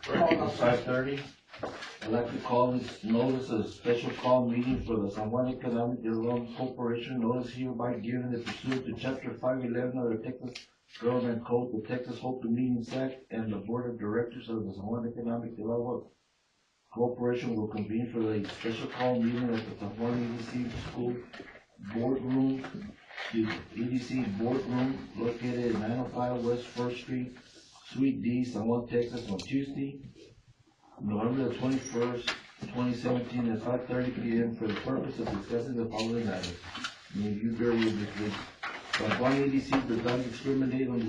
5:30. I'd like to call this notice a special call meeting for the San Juan Economic Development Corporation. Notice hereby given that pursuant to Chapter 511 of the Texas Government Code, the Texas Open Meetings Act, and the Board of Directors of the San Juan Economic Development Corporation will convene for a special call meeting at the San Juan EDC School Boardroom, the EDC Boardroom located at 905 West 1st Street, Suite D, San Juan, Texas, on Tuesday, November the 21st, 2017 at 5:30 p.m. for the purpose of discussing the following matters. May you bear with me, please. San Juan EDC does not discriminate on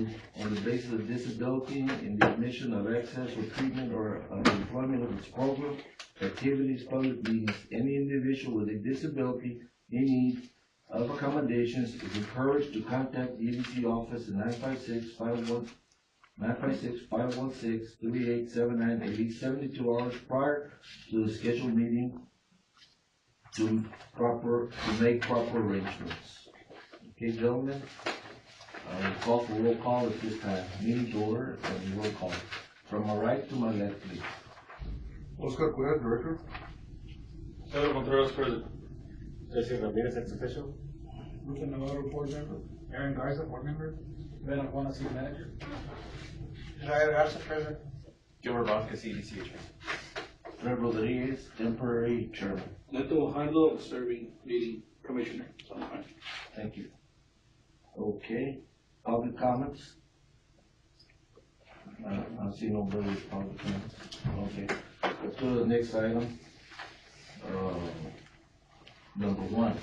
the basis of disability in the admission of access or treatment or employment of its program, activities, public meetings. Any individual with a disability in need of accommodations is encouraged to contact the EDC office at 956-516-3879 at least 72 hours prior to the scheduled meeting to make proper arrangements. Okay, gentlemen, we'll call for roll call at this time. Meeting to order and roll call. From my right to my left, please. Oscar Cuevas, Director. Pedro Contreras, President. Jesse Ramirez, ex officio. Lucia Navarro, Board Member. Aaron Garza, Board Member. Ben Aquana, City Manager. Jair Garza, President. Gilbert Vasquez, EDC Attorney. Fred Rodriguez, temporary chairman. Neto Hardo, serving meeting commissioner. Thank you. Okay, public comments? I see nobody with public comments. Okay, let's go to the next item. Number 1.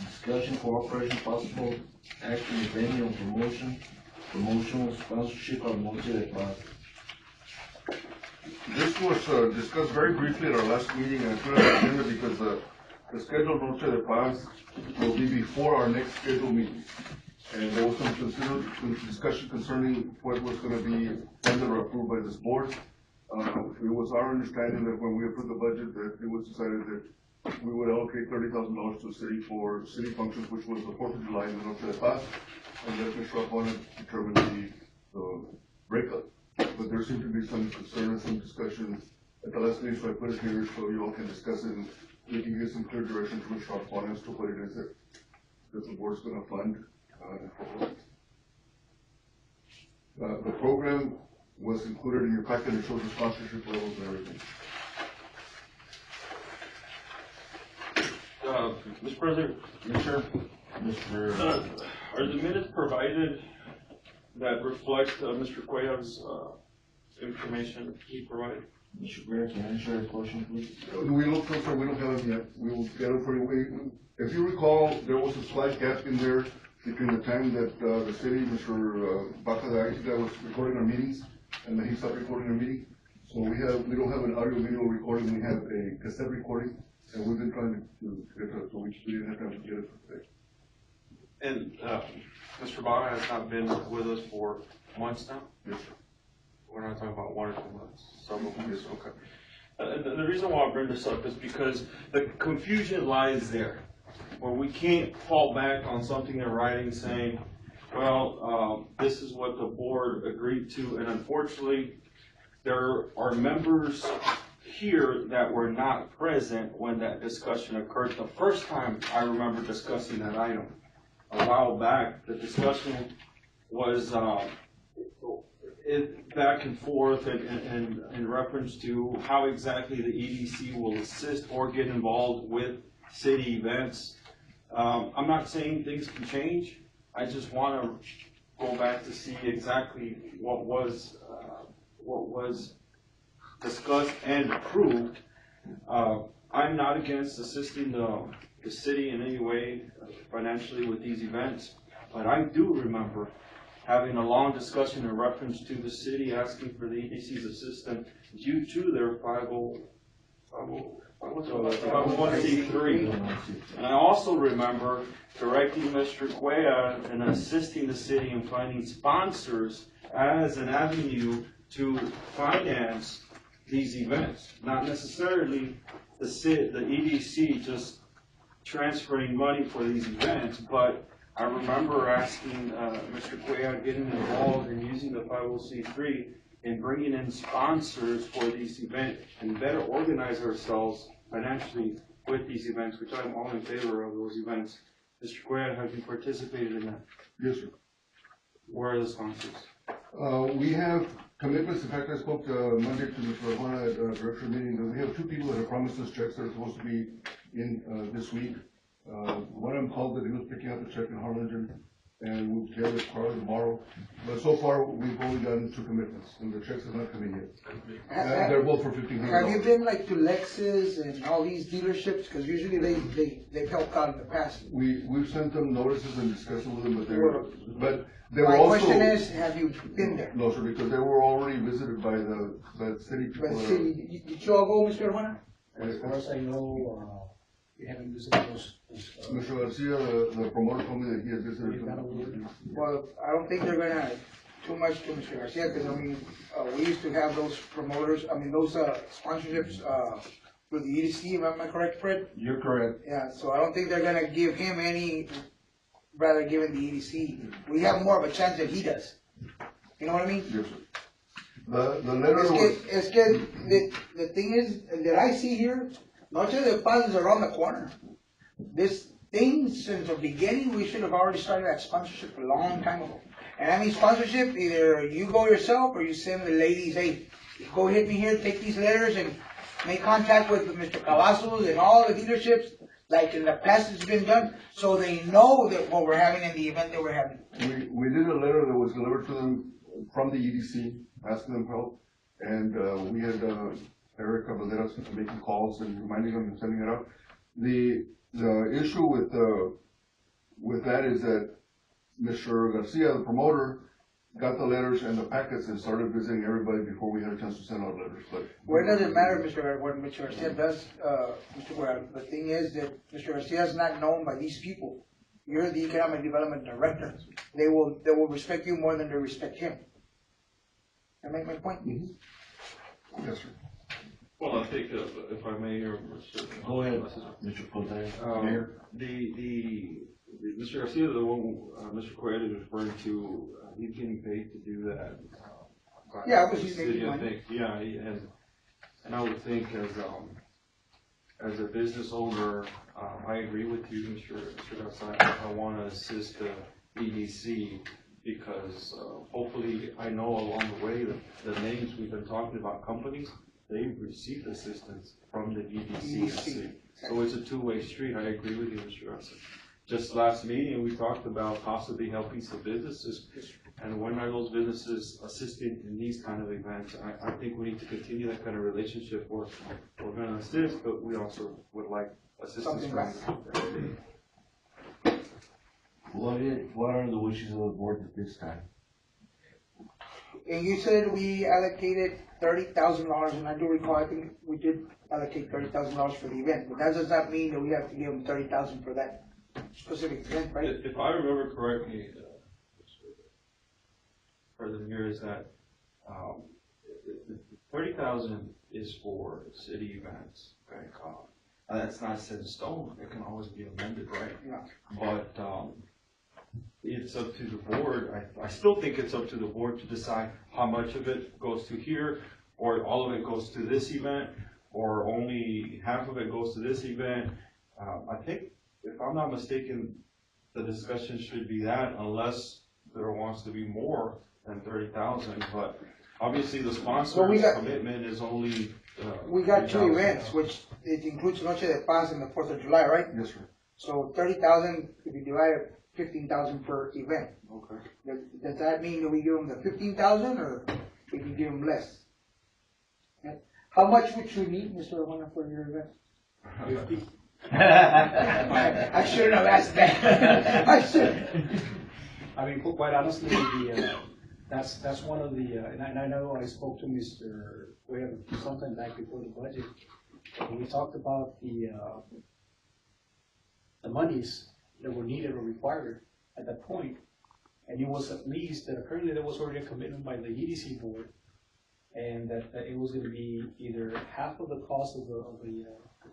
Discussion, cooperation, possible action, if any, on promotional sponsorship of Noche de Paz. This was discussed very briefly at our last meeting, and I put it on the agenda because the scheduled Noche de Paz will be before our next scheduled meeting. And there was some discussion concerning what was going to be funded or approved by this board. It was our understanding that when we approved the budget, that it was decided that we would allocate $30,000 to the city for city functions, which was the 4th of July and the Noche de Paz, and that Mr. Aquana determined the breakup. But there seemed to be some concern and some discussion at the last meeting, so I put it here so you all can discuss it and we can get some clear direction to Mr. Aquana as to what it is that the board's going to fund. The program was included in your packet and shows the sponsorship levels and everything. Mr. President, are the minutes provided that reflect Mr. Cuevas' information he provided? Mr. Greer, can I answer a question, please? We don't have it yet. We will get it for you. If you recall, there was a slight gap in there between the time that the city, Mr. Baca was recording our meetings, and then he stopped recording our meeting. So we don't have an audio video recording. We have a cassette recording, and we've been trying to get it, so we didn't have time to get it for today. And Mr. Baca has not been with us for months now? Yes, sir. We're not talking about 1 or 2 months, several months, okay. The reason why I bring this up is because the confusion lies there, where we can't fall back on something in writing saying, well, this is what the board agreed to, and unfortunately, there are members here that were not present when that discussion occurred. The first time I remember discussing that item, a while back, the discussion was back and forth and in reference to how exactly the EDC will assist or get involved with city events. I'm not saying things can change. I just want to go back to see exactly what was discussed and approved. I'm not against assisting the city in any way financially with these events, but I do remember having a long discussion in reference to the city asking for the EDC's assistance due to their 501c3. And I also remember directing Mr. Cuevas and assisting the city in finding sponsors as an avenue to finance these events. Not necessarily the EDC just transferring money for these events, but I remember asking, Mr. Cuellar getting involved in using the 50C3 and bringing in sponsors for these events and better organize ourselves financially with these events, which I'm all in favor of those events. Mr. Cuellar, have you participated in that? Yes, sir. Where are the sponsors? We have commitments. In fact, I spoke Monday to Mr. Arjona at director meeting, that we have 2 people that have promised us checks that are supposed to be in this week. One of them called that he was picking up a check in Harlingen, and we'll get his car tomorrow. But so far, we've only gotten 2 commitments, and the checks have not come in yet. And they're both for $1,500. Have you been like to Lexus and all these dealerships? Cause usually they've helped out in the past. We've sent them notices and discussed it with them, but they My were also. question is, have you been there? No, sir, because they were already visited by the city people. By the city, did you all go, Mr. Arjona? As far as I know, we haven't visited those. Mr. Garcia, the promoter told me that he had visited them. Well, I don't think they're gonna too much to Mr. Garcia, cause I mean, we used to have those promoters, those sponsorships, through the EDC, am I correct, Fred? You're correct. Yeah, so I don't think they're gonna give him any, rather give him the EDC. We have more of a chance than he does. You know what I mean? Yes, sir. The letter was. The thing is, that I see here, Noche de Paz is around the corner. This thing, since the beginning, we should have already started that sponsorship a long time ago. And I mean sponsorship, either you go yourself or you send the ladies, hey, go hit me here, take these letters and make contact with Mr. Cavazos and all the dealerships, like in the past it's been done, so they know that what we're having in the event that we're having. We did a letter that was delivered to them from the EDC, asking them help, and we had Eric Caballero making calls and reminding them and sending it out. The issue with that is that Mr. Garcia, the promoter, got the letters and the packets and started visiting everybody before we had a chance to send out letters. But where does it matter, what Mr. Garcia does, Mr. Guerrero? The thing is that Mr. Garcia is not known by these people. You're the economic development director. They will respect you more than they respect him. That make my point? Mm-hmm. Yes, sir. Well, I think, if I may, or Mr. Go ahead, Mr. Cosar. Mayor. Mr. Garcia, the one, Mr. Cuellar is referring to, he's getting paid to do that. Yeah, but the he's city, making I money. think. Yeah, and I would think as a business owner, I agree with you, Mr. Garcia. I want to assist the EDC because hopefully I know along the way the names we've been talking about, companies, they've received assistance from the EDC. So it's a two-way street. I agree with you, Mr. Garcia. Just last meeting, we talked about possibly helping some businesses. And when are those businesses assisting in these kind of events? I think we need to continue that kind of relationship where we're going to assist, but we also would like assistance from them. What are the wishes of the board at this time? And you said we allocated $30,000, and I do recall, I think we did allocate $30,000 for the event, but that does not mean that we have to give them $30,000 for that specific event, right? If I remember correctly, President here is that 30,000 is for city events. Okay, that's not set in stone. It can always be amended, right? Yeah. But it's up to the board. I still think it's up to the board to decide how much of it goes to here, or all of it goes to this event, or only half of it goes to this event. I think, if I'm not mistaken, the discussion should be that, unless there wants to be more than 30,000. But obviously, the sponsor's commitment is only. We got 2 events, which it includes Noche de Paz and the 4th of July, right? Yes, sir. So 30,000, if you divide 15,000 per event. Okay. Does that mean that we give them the 15,000, or we can give them less? Okay. How much would you need, Mr. Arjona, for your event? 50. I shouldn't have asked that. I should. I mean, quite honestly, that's one of the, and I know I spoke to Mr. Cuellar sometime back before the budget. We talked about the monies that were needed or required at that point, and it was at least that apparently there was already a commitment by the EDC board, and that it was going to be either half of the cost of the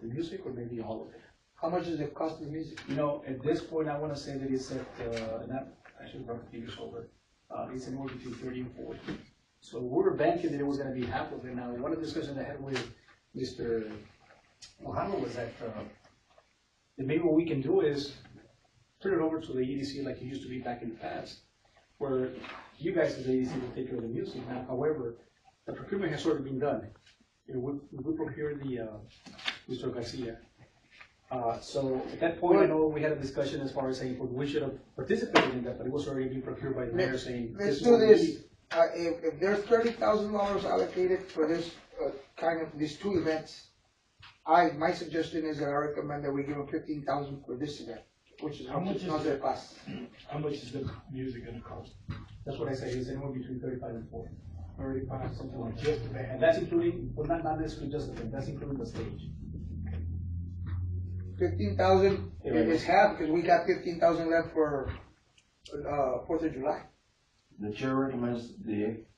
music or maybe all of it. How much does it cost the music? You know, at this point, I wanna say that it's at, not, I should run the figures over, it's anywhere between 30 and 40. So we were banking that it was gonna be half of it. Now, one of the discussions I had with Mr. Mohammed was that maybe what we can do is turn it over to the EDC like it used to be back in the past, where you guys as the EDC will take care of the music. Now, however, the procurement has already been done. You know, we procured the, Mr. Garcia. So at that point, I know we had a discussion as far as saying, well, we should have participated in that, but it was already being procured by the mayor saying. Let's is do what we this. need. If there's $30,000 allocated for this, these two events, my suggestion is that I recommend that we give them 15,000 for this event, which is how much it's not their cost. How much is the music gonna cost? That's what I say, is anywhere between 35 and 40. 35, something like Just the band. And that's including, well, not necessarily just the band, that's including the stage. 15,000 is half, because we got 15,000 left for, 4th of July. The chair recommends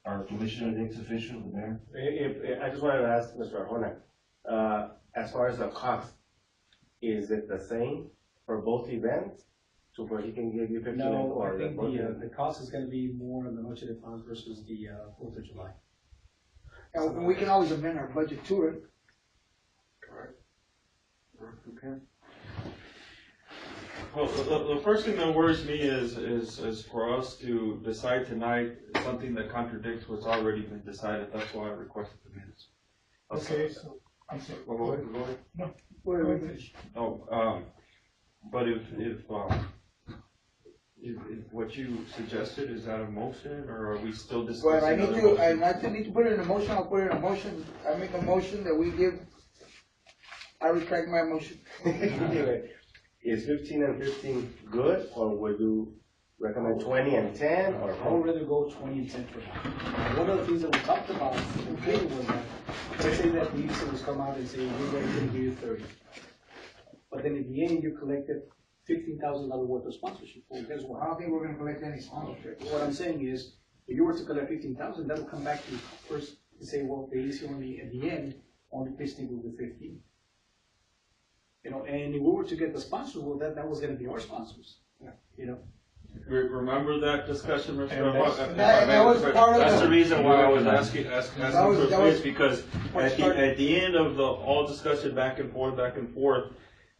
our commissioner, the ex-official, the mayor. If, I just wanted to ask Mr. Arjona, as far as the cost, is it the same for both events? To where he can give you 15 No, or I think both the events? cost is gonna be more on the Noche de Paz versus the 4th of July. And we can always amend our budget to it. Okay. Well, the first thing that worries me is for us to decide tonight something that contradicts what's already been decided. That's why I requested the minutes. Okay, so, I'm sorry. Well, go ahead, go ahead. Go ahead, finish. Oh, but if what you suggested, is that a motion, or are we still discussing? Well, I other need to put it in a motion, I'll put it in a motion. I make a motion that we give, I retract my motion. Anyway, is 15 and 15 good, or would you recommend 20 and 10, or? I would rather go 20 and 10 for now. One of the things that we talked about in the beginning was that, let's say that the EDC was come out and say, we're going to give you 30. But then at the end, you collected $15,000 worth of sponsorship. Well, guess what? I don't think we're gonna collect any sponsorship. What I'm saying is, if you were to collect 15,000, that will come back to you first and say, well, the EDC only, at the end, only Christie will do 15. You know, and if we were to get the sponsors, well, that was gonna be our sponsors. You know? Remember that discussion, Mr. And that's- If I that may, was part of that's the- the reason why I was asking That for was this, because what at the end of the all discussion back and forth,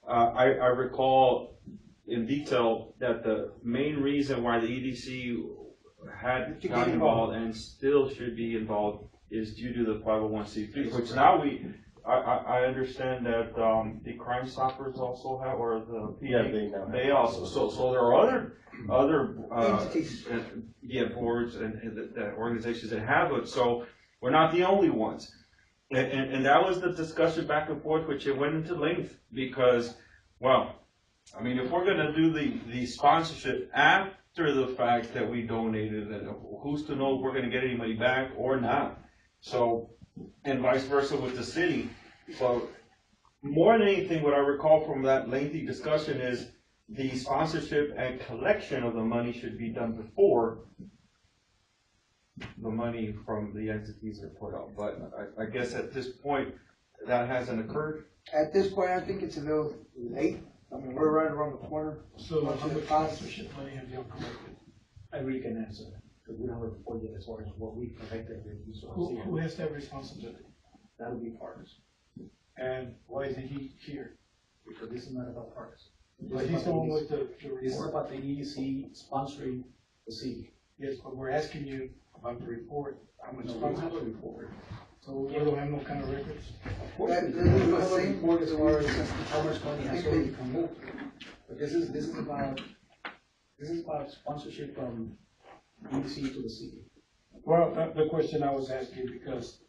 I recall in detail that the main reason why the EDC had To get got involved. involved and still should be involved is due to the 501c3, which now I understand that the Crime Stoppers also have, or the Yeah, they have. they also, so there are other Entities. boards and the organizations that have it, so we're not the only ones. And that was the discussion back and forth, which it went into length, because, well, I mean, if we're gonna do the sponsorship after the fact that we donated, then who's to know if we're gonna get any money back or not? So, and vice versa with the city. So, more than anything, what I recall from that lengthy discussion is the sponsorship and collection of the money should be done before the money from the entities are put out. But I guess at this point, that hasn't occurred. At this point, I think it's a little late. I mean, we're right around the corner. So Much how of the much cost. sponsorship money have you collected? I really can answer that, because we don't have a report yet as far as what we collected. Who has that responsibility? That'll be partners, And why isn't he here? because this is not about partners. But he's the one with the This is report. about the EDC sponsoring the city. Yes, but we're asking you about the report, how much No, we don't have a sponsorship. report. So we don't have no kind of records? Of course, That- we this is don't the have a same- report as far as how much money has already come over. But this is about sponsorship from EDC to the city. Well, the question I was asking, because,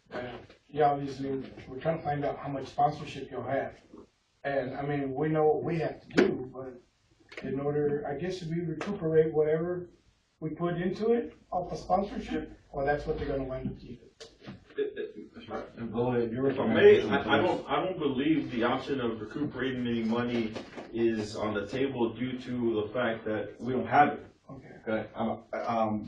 yeah, obviously, we're trying to find out how much sponsorship you'll have. And, I mean, we know what we have to do, but in order, I guess, we recuperate whatever we put into it off of sponsorship, or that's what they're gonna wind up keeping. And go ahead, you're. If I may, I don't believe the option of recuperating any money is on the table due to the fact that we don't have it. Okay. Okay,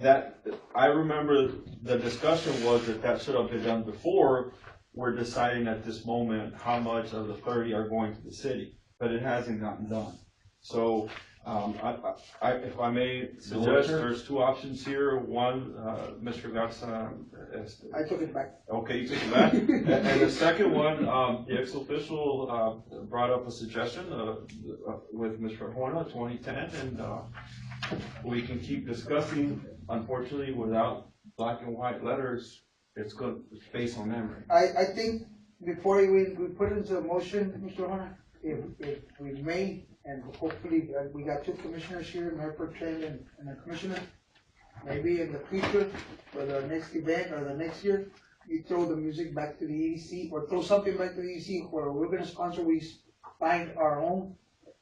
that, I remember the discussion was that should have been done before we're deciding at this moment how much of the 30 are going to the city. but it hasn't gotten done. So, if I may suggest, there's two options here. One, Mr. Garza, I took it back. okay, you took it back. And the second one, the ex-official, brought up a suggestion, with Mr. Horna, 2010, and, we can keep discussing. Unfortunately, without black and white letters, it's based on memory. I think before we put it into a motion, Mr. Horner, if we may, and hopefully, we got two commissioners here, Mayor Pro Tem and a commissioner, maybe in the future, for the next event or the next year, you throw the music back to the EDC, or throw something back to the EDC where we're gonna sponsor, we find our own,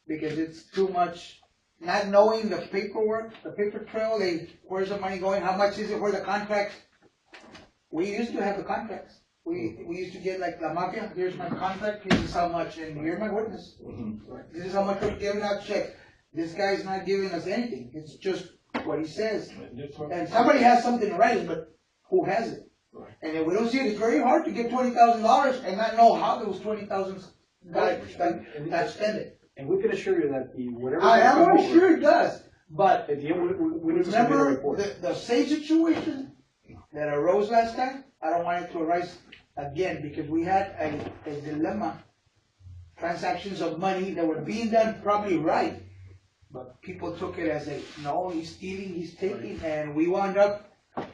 because it's too much, not knowing the paperwork, the paper trail, where's the money going, how much is it, where the contracts. We used to have the contracts. We used to get like La Mafia, here's my contract, this is how much, and you're my witness. This is how much we're giving out checks. This guy's not giving us anything, it's just what he says. And somebody has something in writing, but who has it? And if we don't see it, it's very hard to get $20,000 and not know how those 20,000 got spent. And we can assure you that whatever. I am sure it does, but at the end, we need to submit a remember report. the same situation that arose last time? I don't want it to arise again, because we had a dilemma. Transactions of money that were being done probably right, but people took it as no, he's stealing, he's taking, and we wound up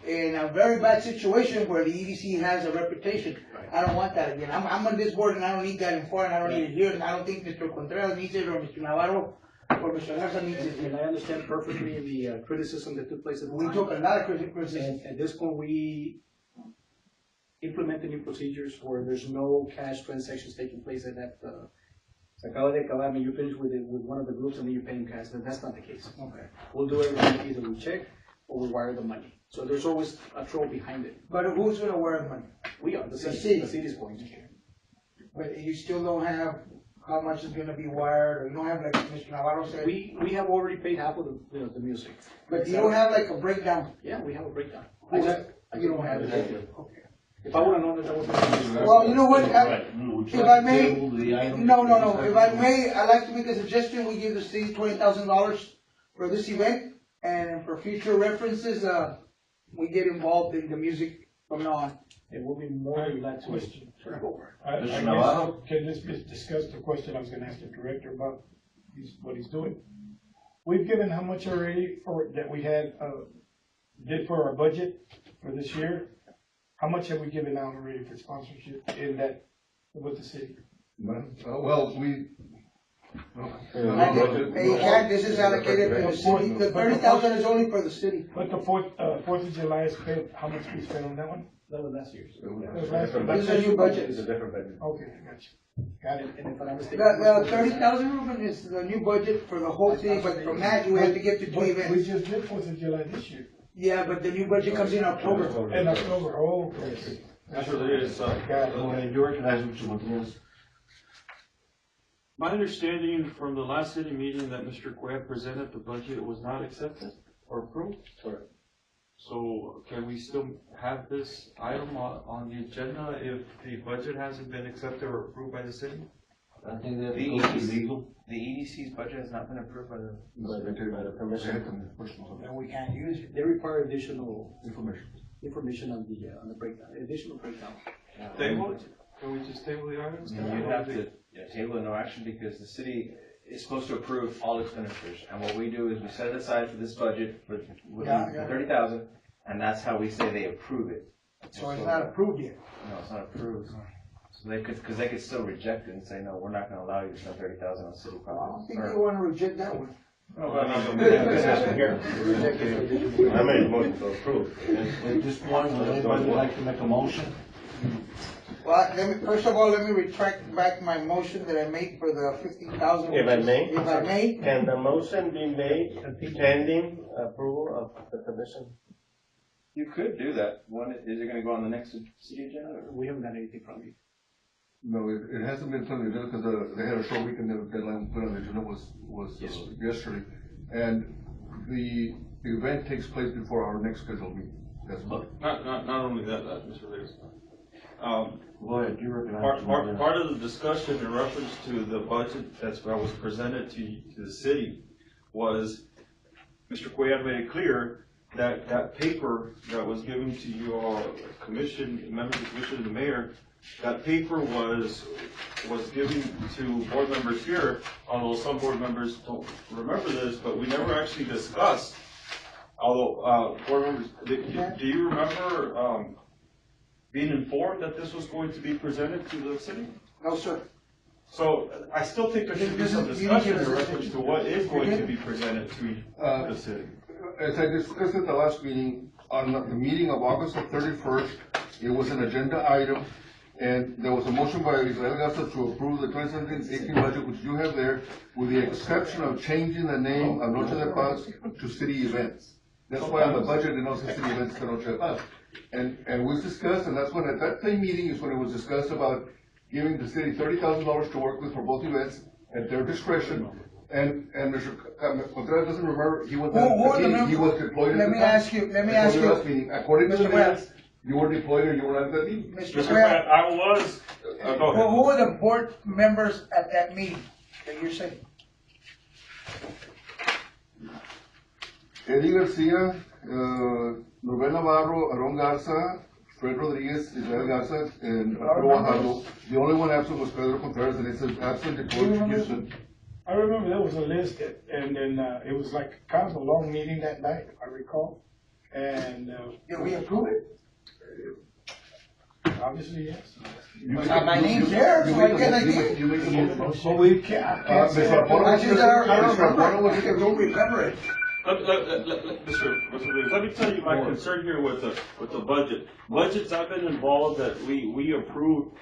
in a very bad situation where the EDC has a reputation. I don't want that again. I'm on this board and I don't need that in foreign, I don't need it here, and I don't think Mr. Contreras needs it, or Mr. Navarro, or Mr. Garza needs it. And I understand perfectly the criticism that took place at the We time. took a lot of criticism. And at this point, we implement the new procedures where there's no cash transactions taking place at that, se acaba de acabar, I mean, you finish with one of the groups and then you pay in cash. That's not the case. Okay. We'll do everything, either we check or we wire the money. So there's always a troll behind it. But who's gonna wear the money? We are, the The city. city, the city's going to. But you still don't have how much is gonna be wired, or you don't have, like Mr. Navarro said? We have already paid half of the music. But you don't have like a breakdown? Yeah, we have a breakdown. Who I has- you don't have it. If I would've known that was. Well, you know what, if I may, Table the item. no, if I may, I'd like to make a suggestion, we give the city $20,000 for this event, and for future references, we get involved in the music from now on. It will be more than glad to. Question. Go for it. I Mr. guess, Navarro? can this be discussed, the question I was gonna ask the director about what he's doing? We've given how much already that we had, did for our budget for this year? How much have we given out already for sponsorship in that, with the city? Well, we. This is allocated to the city, the 30,000 is only for the city. But the Fourth of July spent, how much we spent on that one? That was last year's. This is a new budget. It's a different budget. Okay, I got you. Got it. And if I'm not mistaken. The 30,000, Ruben, is the new budget for the whole city, but from that, you have to get to two But we events. just did Fourth of July this year, Yeah, but the new budget comes in October. in October, oh, okay. That's what it is, Got it. Go ahead, you recognize Mr. Martinez. My understanding from the last city meeting that Mr. Cueva presented, the budget was not accepted or approved. Correct. So can we still have this item on the agenda if the budget hasn't been accepted or approved by the city? I think that The goes to EDC legal. The EDC's budget has not been approved by the. By the commission. And we can't use it. They require additional Information. on the breakdown, additional breakdown. Table it? Can we just table the items? You have to table no action because the city is supposed to approve all expenditures. And what we do is we set it aside for this budget with Yeah. 30,000, and that's how we say they approve it. So it's not approved yet. No, it's not approved. So they could, because they could still reject it and say, no, we're not gonna allow you to spend 30,000 on city I don't projects. think you wanna reject that one. I made a motion to approve. At this point, would anybody like to make a motion? Well, first of all, let me retract back my motion that I made for the 15,000. If I may? If I may, Can the motion be made pending approval of the commission? You could do that. Is it gonna go on the next city agenda? or- We haven't got anything from you. No, it hasn't been something to do because they had a short weekend, the deadline put on the agenda was yesterday. And the event takes place before our next scheduled meeting. That's what. Not only that, Mr. Reyes. Go ahead, you recognize. Part of the discussion in reference to the budget that was presented to the city was, Mr. Cuellar made it clear that that paper that was given to you all, commission, members of the commission and the mayor, that paper was given to board members here, although some board members don't remember this, but we never actually discussed, although, board members, do you remember, being informed that this was going to be presented to the city? No, sir. So I still think there should be some discussion in reference to what is going to be presented to the city. As I discussed at the last meeting, on the meeting of August the 31st, it was an agenda item, and there was a motion by Israel Garza to approve the 2017-18 budget, which you have there, with the exception of changing the name of Noche de Paz to city events. That's why on the budget, it knows the city events to Noche de Paz. And we discussed, and that's when, at that same meeting is when it was discussed about giving the city $30,000 to work with for both events at their discretion. And Mr. Contreras doesn't remember, he was he was deployed at the time. Let me ask you. According to the Mr. minutes, you were deployed or you were at that meeting. Mr. Pratt, I was, go ahead. Well, who were the board members at that meeting that you're saying? Eddie Garcia, Rubén Navarro, Aaron Garza, Fred Rodriguez, Israel Garza, and Pedro Guajardo. The only one absent was Pedro Contreras, and it says absent deployed to Houston. I remember there was a list, and then, it was like kind of a long meeting that night, if I recall. And, Did we approve it? obviously, yes. My name's there, so I can again. You make the motion. So we can't say Mr. that. Arjona I was just, present. I Mr. Arjona was don't remember it. Mr. Rodriguez, let me tell you my concern here with the budget. Budgets I've been involved that we approve,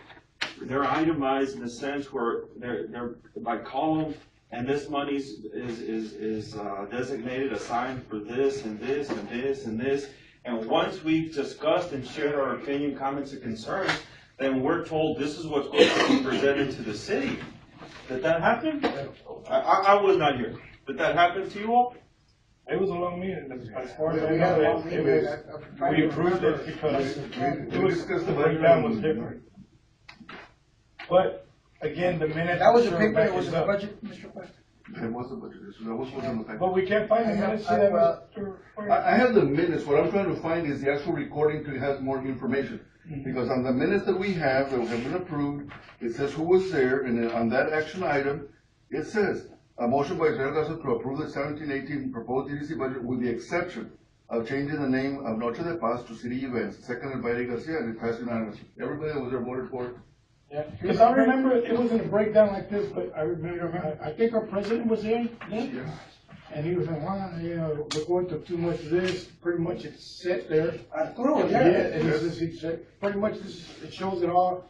they're itemized in the sense where they're by column, and this money is designated, assigned for this and this and this and this. And once we've discussed and shared our opinion, comments, and concerns, then we're told this is what's going to be presented to the city. Did that happen? I was not here. Did that happen to you all? It was a long meeting, as far as I know, we approved it because it was, the breakdown was different. But, again, the minutes. That was a paper that was in the budget, Mr. President? It was the budget, that was in the paper. But we can't find the minutes yet, Mr. I have the minutes, what I'm trying to find is the actual recording to have more information. Because on the minutes that we have been approved, it says who was there, and then on that action item, it says, a motion by Israel Garza to approve the 17-18 proposed EDC budget with the exception of changing the name of Noche de Paz to city events, seconded by Eddie Garcia, and it passed unanimously. Everybody that was there voted for it. Yeah, because I remember it wasn't a breakdown like this, but I remember, I think our president was there then. And he was like, wow, you know, we're going to too much of this, pretty much it's set there. Arturo, Yeah, and he said, pretty much this, it shows it all.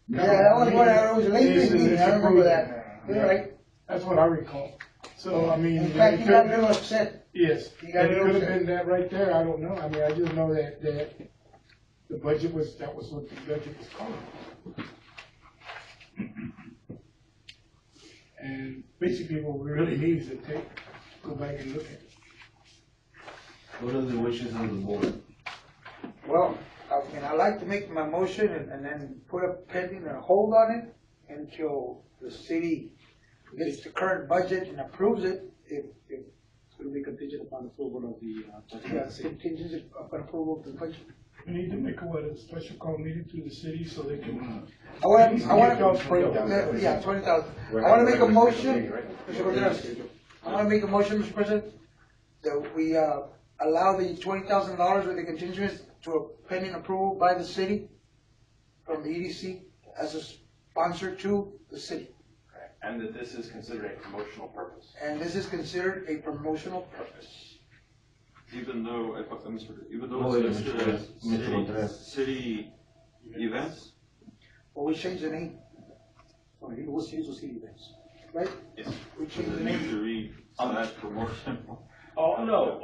Yeah, that was what I was late meeting, I remember that. You're right. That's what I recall. So, I mean. In fact, he got a little upset. Yes, He got and it a could little have been that right there, I don't know, I mean, I just know that the budget was, that was what the budget was called. And basically what we really need is to go back and look at it. What are the wishes of the board? Well, I'd like to make my motion and then put a pending and a hold on it until the city gets the current budget and approves it. If It will be contingent upon approval of the, it's contingent upon approval of the budget. We need to make a special call meeting to the city so they can. I want, $20,000. 20,000. I want to make a motion, Mr. President. I want to make a motion, Mr. President, that we, allow the $20,000 with the contingency to a pending approval by the city from the EDC as a sponsor to the city. And that this is considered a promotional purpose. And this is considered a promotional purpose. Even though Oh, it's yeah, listed Mr. as city events? Well, we changed the name, it was used to city events. right? Yes. We Does changed it the need name. to read slash promotion? Oh, no.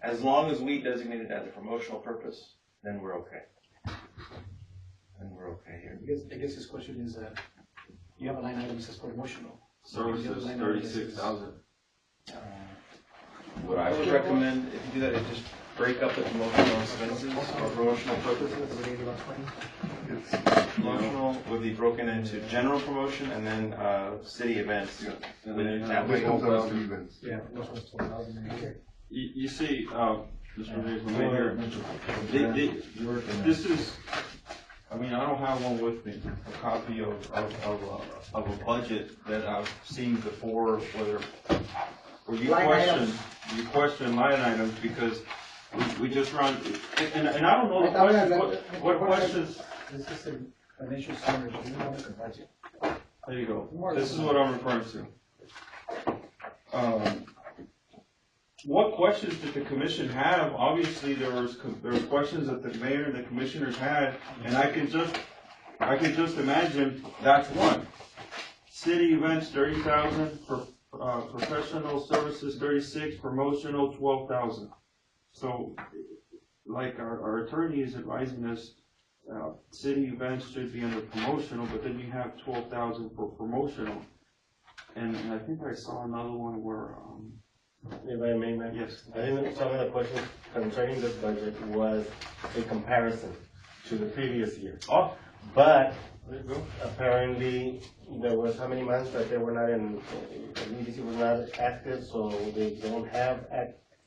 As long as we designate it as a promotional purpose, then we're okay. Then we're okay here. I guess his question is that you have a line item that says promotional. Services, 36,000. What I would recommend, if you do that, is just break up the promotional expenses or promotional purposes. Promotional would be broken into general promotion and then, city events. Within that This way. comes out of city events. Yeah, those was 12,000. You see, Mr. Mayor, this is, I mean, I don't have one with me, a copy of a budget that I've seen before, where you question line items because we just run, and I don't know the questions, what questions. This is the financial summary, so you want to budget. There you go. This is what I'm referring to. What questions did the commission have? Obviously, there was questions that the mayor and the commissioners had, and I can just imagine that's one. City events, 30,000, professional services, 36, promotional, 12,000. So, like our attorney is advising us, city events should be under promotional, but then you have 12,000 for promotional. And I think I saw another one where, If I may, ma'am? yes. I think some of the questions concerning this budget was a comparison to the previous year. Oh, But there you go. apparently, there was how many months that they were not in, the EDC was not active, so they don't have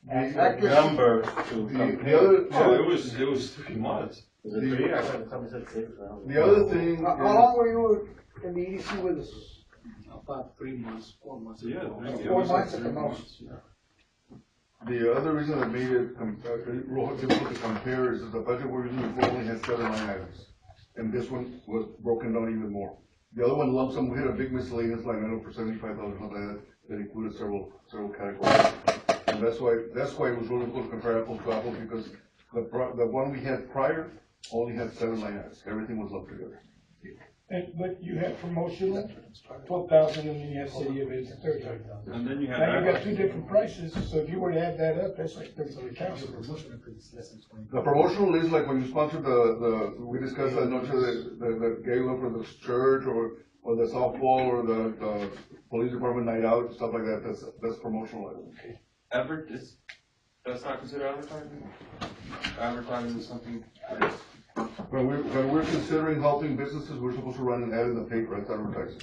accurate numbers to compare. The other, Oh, it was 3 months. Is it three? I thought somebody said six. the other thing How is, long were you in the EDC with us? About 3 months, 4 months. Yeah. it 4 was months like at the 3 most. months, yeah. the other reason that made it real difficult to compare is that the budget we're using before only had 7 line items. And this one was broken down even more. The other one lump sum, we had a big miscellaneous line item for $75, something like that included several categories. And that's why it was really difficult to compare apples to apples, because the one we had prior only had 7 line items. Everything was lumped together. But you have promotional, 12,000, and then you have city events, 30,000. And then you have. Now you got 2 different prices, so if you were to add that up, that's like 30,000. The promotional is like when you sponsor we discussed that noche the gala for the church or the softball or the police department night out, stuff like that, that's promotional. That's not considered advertising? Advertising is something. When we're considering helping businesses, we're supposed to run an ad in the paper, that's advertising.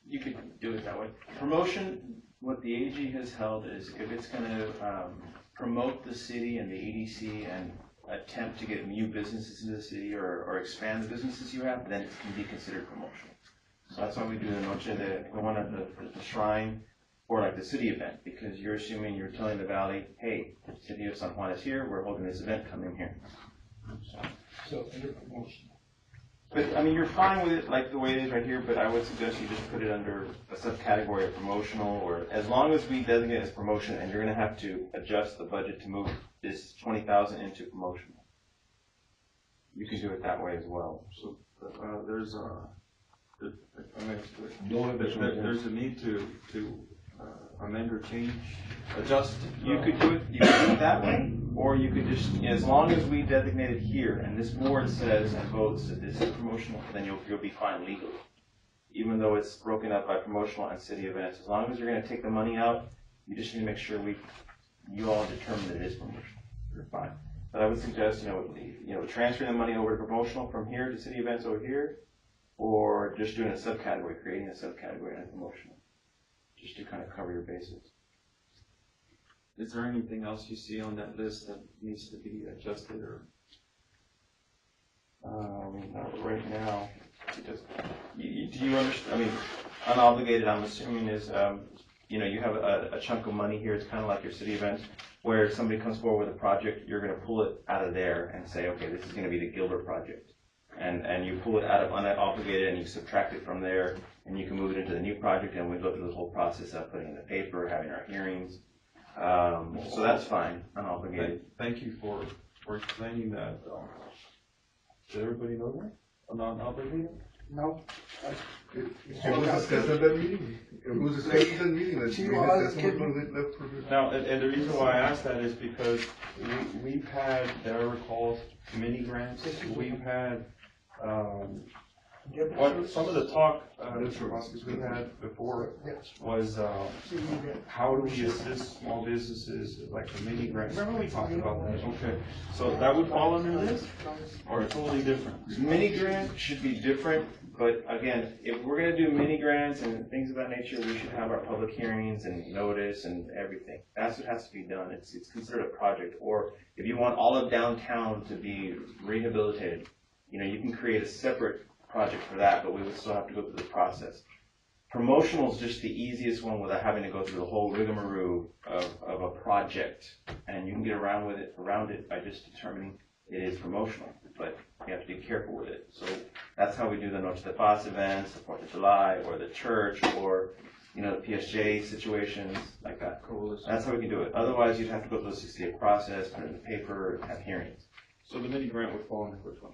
You could do it that way. Promotion, what the AG has held is if it's gonna, promote the city and the EDC and attempt to get new businesses into the city or expand the businesses you have, then it can be considered promotional. So that's why we do the noche, the one at the shrine, or like the city event, because you're assuming, you're telling the valley, hey, city of San Juan is here, we're holding this event, come in here. So, under promotion. But, I mean, you're fine with it like the way it is right here, but I would suggest you just put it under a subcategory of promotional, or as long as we designate it as promotion, and you're gonna have to adjust the budget to move this 20,000 into promotional. You can do it that way as well. So, there's there's a need to amend or change, adjust. You could do it that way, or you could just, as long as we designate it here, and this board says and votes that this is promotional, then you'll be fine legally. Even though it's broken up by promotional and city events, as long as you're gonna take the money out, you just need to make sure you all determine that it is promotional. You're fine. But I would suggest, transferring the money over to promotional from here to city events over here, or just doing a subcategory, creating a subcategory and promotional, just to kind of cover your bases. Is there anything else you see on that list that needs to be adjusted or? Not right now. Do you understand? I mean, unobligated, I'm assuming is, you have a chunk of money here. It's kind of like your city events, where if somebody comes forward with a project, you're going to pull it out of there and say, okay, this is going to be the Gilder project. And you pull it out of unobligated and you subtract it from there, and you can move it into the new project, and we go through the whole process of putting it in the paper, having our hearings. So that's fine, unobligated. Thank you for explaining that. Did everybody know that? Unobligated? No. It was discussed at that meeting. It was discussed at that meeting. Now, and the reason why I asked that is because we've had, that I recall, committee grants. We've had What, some of the talk, Mr. Vasquez, we had before was, how do we assist small businesses, like the mini grant? Remember we talked about that? Okay, so that would fall under this, or totally different? Mini grant should be different, but again, if we're gonna do mini grants and things of that nature, we should have our public hearings and notice and everything. That's what has to be done. It's considered a project. Or if you want all of downtown to be rehabilitated, you know, you can create a separate project for that, but we would still have to go through the process. Promotional is just the easiest one without having to go through the whole rigmarole of a project. And you can get around it by just determining it is promotional, but you have to be careful with it. So that's how we do the Noche de Paz events, the 4th of July, or the church, or, you know, the PSJ situations, like that. Cool. That's how we can do it. Otherwise, you'd have to go through the 60-day process, put it in the paper, and have hearings. So the mini grant would fall under which one?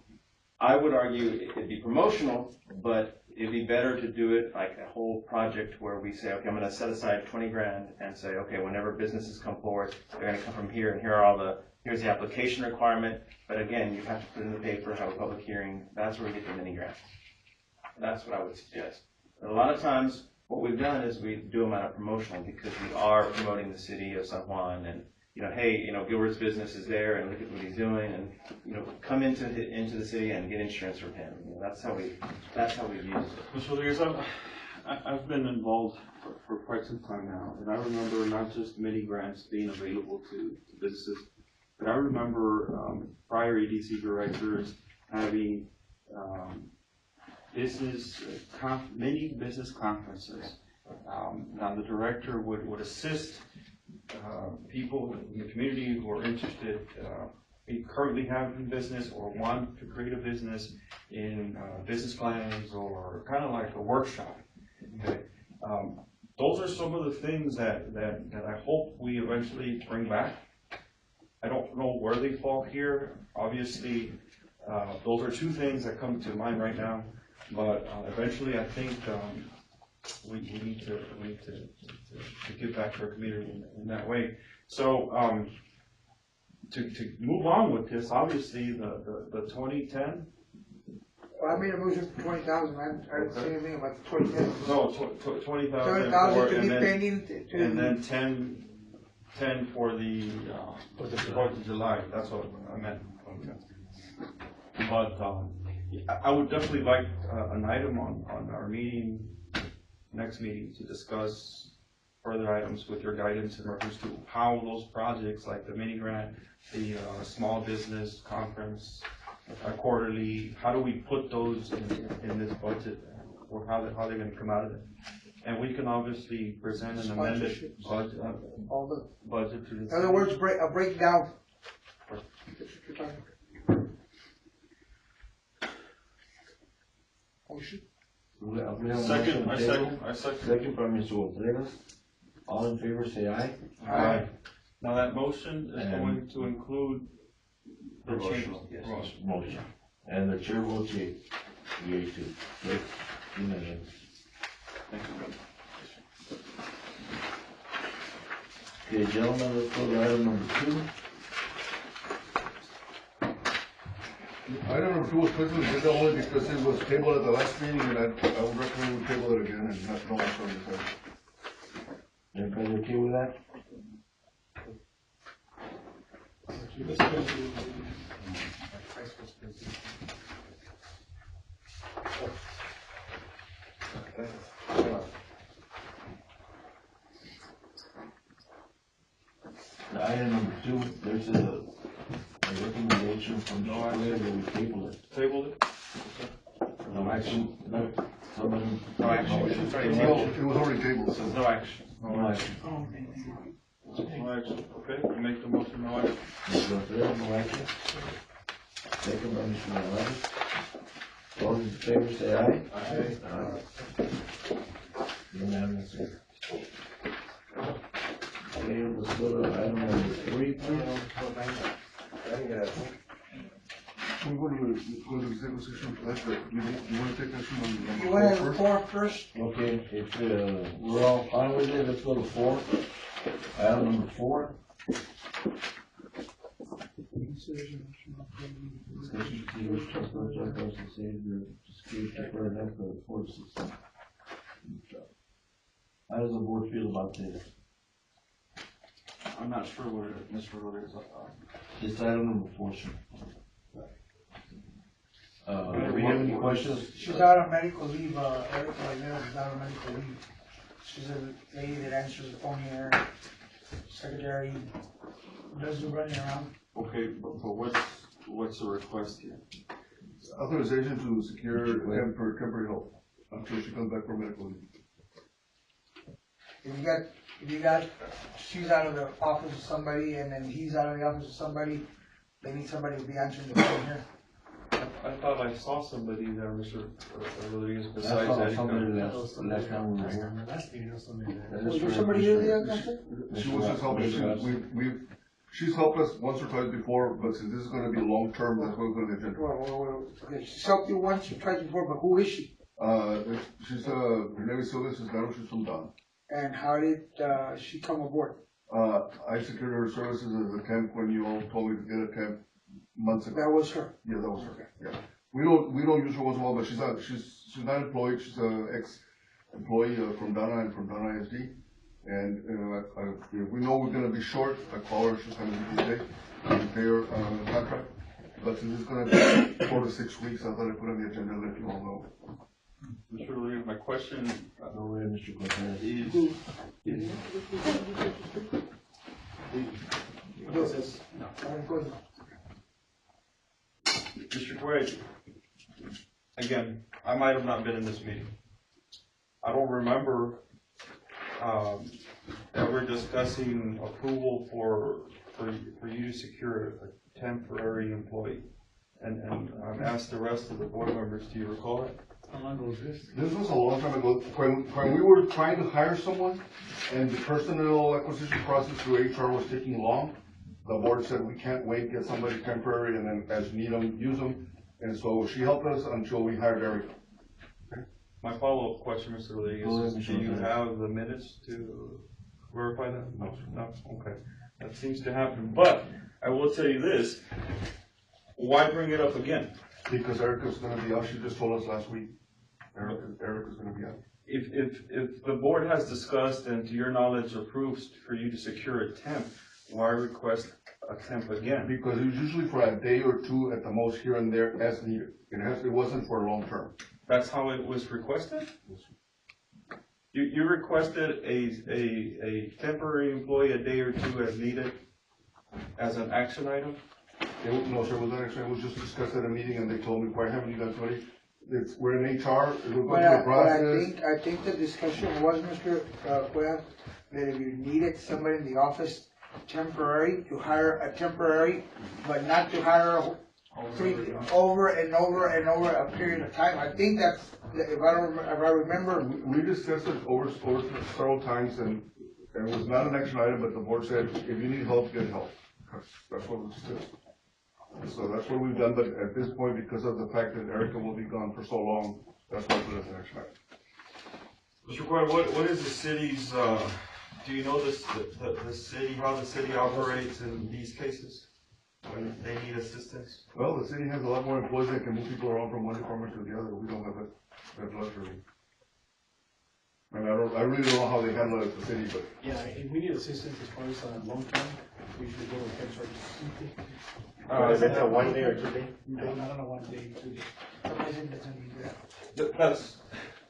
I would argue it'd be promotional, but it'd be better to do it like a whole project where we say, okay, I'm gonna set aside 20 grand and say, okay, whenever businesses come forward, they're gonna come from here, and here's the application requirement. But again, you have to put it in the paper, have a public hearing. That's where we get the mini grant. That's what I would suggest. And a lot of times, what we've done is we do them out of promotional because we are promoting the city of San Juan, and you know, hey, you know, Gilbert's business is there, and look at what he's doing, and you know, come into the city and get insurance from him. You know, that's how we've used it. Mr. Rodriguez, I've been involved for quite some time now, and I remember not just mini grants being available to businesses, but I remember prior EDC directors having mini business conferences. Now the director would assist people in the community who are interested, currently having business or want to create a business in business plans, or kind of like a workshop. Okay, those are some of the things that I hope we eventually bring back. I don't know where they fall here. Obviously, those are two things that come to mind right now. But eventually, I think we need to give back to our community in that way. So to move on with this, obviously the 2010. Well, I made a motion for 20,000. I didn't say anything about the 20,000. No, 20,000. 20,000 to be pending to. And then 10 for the 4th of July. That's what I meant. Okay. But I would definitely like an item on our next meeting to discuss further items with your guidance in reference to how those projects like the mini grant, the small business conference, quarterly, how do we put those in this budget, or how they're going to come out of it? And we can obviously present an amended budget, budget to this. In other words, a breakdown. Motion. We have a Second, motion on the I table. second. Second by Mr. Contreras. All in favor, say aye. Aye. Now that motion is And- going to include the change. Yes. Motion. And the chair votes yea. Yea too. Yes. Unanimous. Thank you. Okay, gentlemen, let's go to item number 2. Item number 2 was placed on the agenda only because it was tabled at the last meeting, and I would recommend we table it again and not no action on this item. Everybody okay with that? Item number 2, there's a recommendation from the auditor that we table it. Table it? No action, no, somebody. No action. It was already tabled, so. No action. No action. No action, okay, you make the motion, no action. Mr. Contreras, no action. Second by Mr. Morales. All in favor, say aye. Aye. Unanimous. Okay, let's go to item number 3, please. We go to executive session for that, but you want to take action on number You want to have 4 a first? four first? Okay, if, we're all fine with it, let's go to 4. Item number 4. Discussion to see which trust contract was to say the For that, for 4 to 6. How does the board feel about this? I'm not sure what Mr. Rodriguez, It's item number 4, sir. Do you have any questions? She's out on medical leave, Erica Aguilera is out on medical leave. She's a lady that answers the phone here, secretary, does the running around. okay, but what's the request here? Authorization to secure temporary help until she comes back from medical leave. If you got, she's out of the office of somebody and then he's out of the office of somebody, they need somebody to be answering the phone here. I thought I saw somebody there, Mr. Rodriguez, I besides saw Eddie. somebody last time we were here. That Was is there correct, somebody Mr. here the other day? She was just helping, she's helped us once or twice before, but since this is gonna be long-term, that's what we're gonna agenda. Okay, she's helped you once or twice before, but who is she? She's, her name is Sylvia Cisneros, she's from Don. And how did, she come aboard? I secured her services as a temp when you all told me to get a temp months ago. That was her. Yeah, that was her, yeah. We don't use her once in a while, but she's not employed, she's a ex-employee from Donna and from Donna ISD. And, if we know we're gonna be short, I call her, she'll come in every day, and pay her, contract. But since it's gonna be 4 to 6 weeks, I thought I'd put on the agenda and let you all know. Mr. Rodriguez, my question Go ahead, Mr. Cortez. is, Mr. Twig, again, I might have not been in this meeting. I don't remember, ever discussing approval for you to secure a temporary employee. And I've asked the rest of the board members, do you recall it? How long ago was this? This was a long time ago, when we were trying to hire someone, and the personnel acquisition process through HR was taking long, the board said, we can't wait, get somebody temporary, and then as need them, use them. And so she helped us until we hired Eric. My follow-up question, Mr. Go ahead, Rodriguez, Mr. do you Rodriguez. have the minutes to verify that? No, okay. That seems to happen, but I will tell you this, why bring it up again? Because Erica's gonna be out, she just told us last week. Eric is gonna be out. If the board has discussed and to your knowledge approves for you to secure a temp, why request a temp again? Because it was usually for a day or two at the most here and there as needed. It wasn't for long term. That's how it was requested? You requested a temporary employee a day or two as needed as an action item? No, sir, it was not actually, it was just discussed at a meeting and they told me, why haven't you done somebody? We're in HR, we're going through a process. I think the discussion was, Mr. Cuevas, that if you needed somebody in the office temporary, to hire a temporary, but not to hire over and over and over a period of time. I think that's, if I remember. We discussed it over several times and it was not an action item, but the board said, if you need help, get help. That's what we discussed. So that's what we've done, but at this point, because of the fact that Erica will be gone for so long, that's why we put it as an action item. Mr. Quinn, what is the city's, do you know the city, how the city operates in these cases? When they need assistance? Well, the city has a lot more employees that can move people around from one department to the other. We don't have that luxury. And I really don't know how they handle it at the city, but. Yeah, if we need assistance as far as long term, we usually go to temp services. Is it a 1 day or 2 day? No, not on a 1 day, 2 day. Somebody doesn't need that. That's,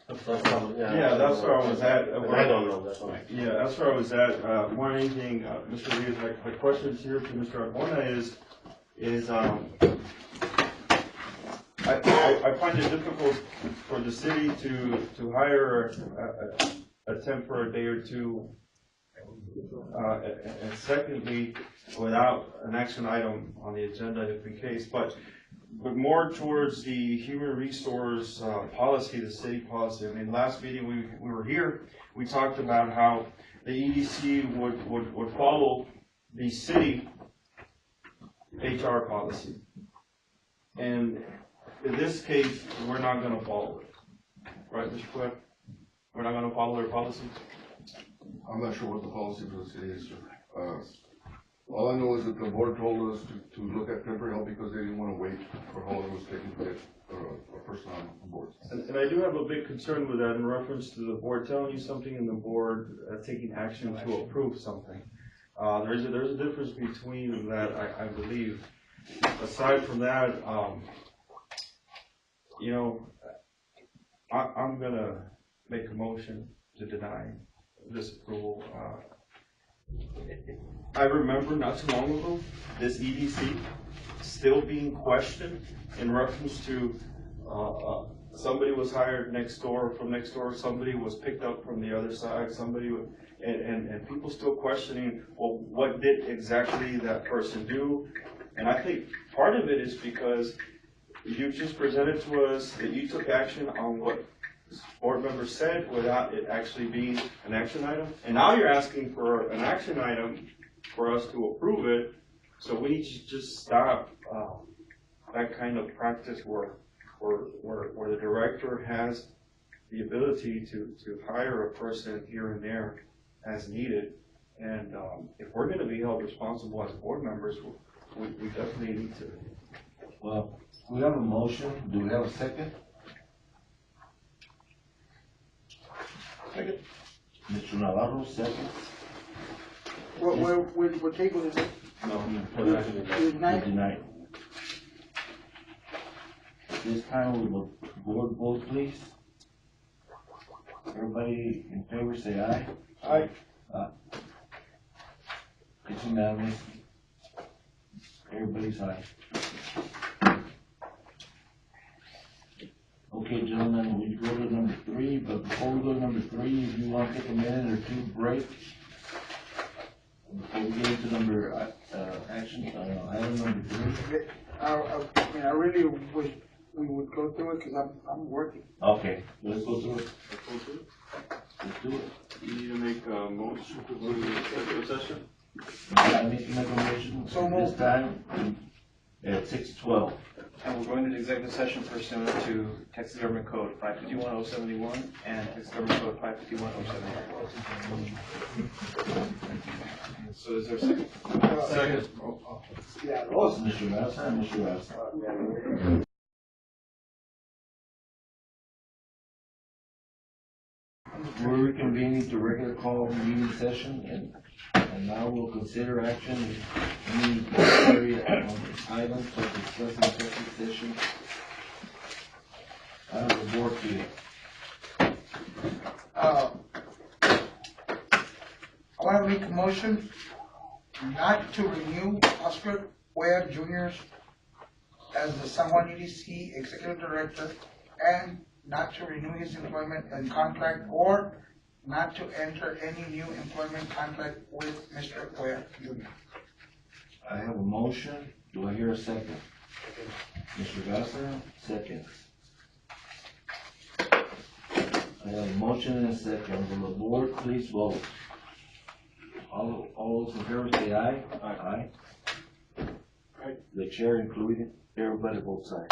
Yeah, yeah, that's where I was at. I don't know, that's why. Yeah, that's where I was at. More than anything, Mr. Rodriguez, my question here to Mr. Arbona is I find it difficult for the city to hire a temp for a day or two. And secondly, without an action item on the agenda if in case, but more towards the human resource policy, the city policy. I mean, last meeting we were here, we talked about how the EDC would follow the city HR policy. And in this case, we're not gonna follow it. Right, Mr. Quinn? We're not gonna follow their policies? I'm not sure what the policy for the city is, sir. All I know is that the board told us to look at temporary help because they didn't wanna wait for how long it was taking to get a person on board. And I do have a big concern with that in reference to the board telling you something and the board taking action to approve something. There's a difference between that, I believe. Aside from that, you know, I'm gonna make a motion to deny this approval. I remember not too long ago, this EDC still being questioned in reference to, somebody was hired next door, from next door, somebody was picked up from the other side, and people still questioning, well, what did exactly that person do? And I think part of it is because you just presented to us that you took action on what board members said without it actually being an action item. And now you're asking for an action item for us to approve it. So we need to just stop that kind of practice where the director has the ability to hire a person here and there as needed. And if we're going to be held responsible as board members, we definitely need to. Well, we have a motion. Do we have a second? Second. Mr. Navarro, second. What table is it? No, Denied. This time will board vote, please. Everybody in favor say aye. Aye. It's unanimous. Everybody's aye. Okay, gentlemen, we go to number 3, but before we go to number 3, if you want to take a minute or two break, before we get into number, item number 3. I really wish we would go through it, because I'm working. Okay, let's go through it. Let's do it. You need to make a motion to go to executive session? I need to make a motion So this moved. time at 6:12. And we're going into executive session pursuant to Texas Government Code 551071 and Texas Government Code 555107. So is there a second? Second. Yeah, Mr. Massa and Mr. Massa. We're reconvening to regular call meeting session, and now we'll consider action if any necessary items to discuss in executive session. Out of the board here. I want to make a motion not to renew Oscar Ware Jr. as the San Juan EDC Executive Director, and not to renew his employment and contract, or not to enter any new employment contract with Mr. Ware Jr. I have a motion. Do I hear a second? Mr. Gasser, second. I have a motion and a second. Will the board please vote? All those in favor say aye. Aye. Aye. The chair included, everybody votes aye.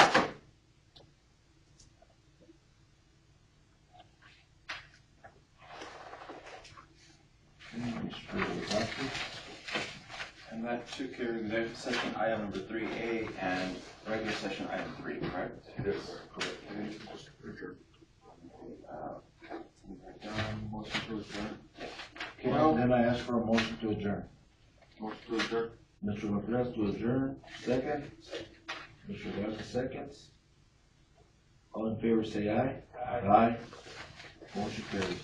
And that took care of executive session item number 3A and regular session item 3, correct? Yes, correct. Motion to adjourn. Okay, then I ask for a motion to adjourn. Motion to adjourn. Mr. Lopez to adjourn, second. Mr. Garza seconds. All in favor say aye. Aye. Motion carries.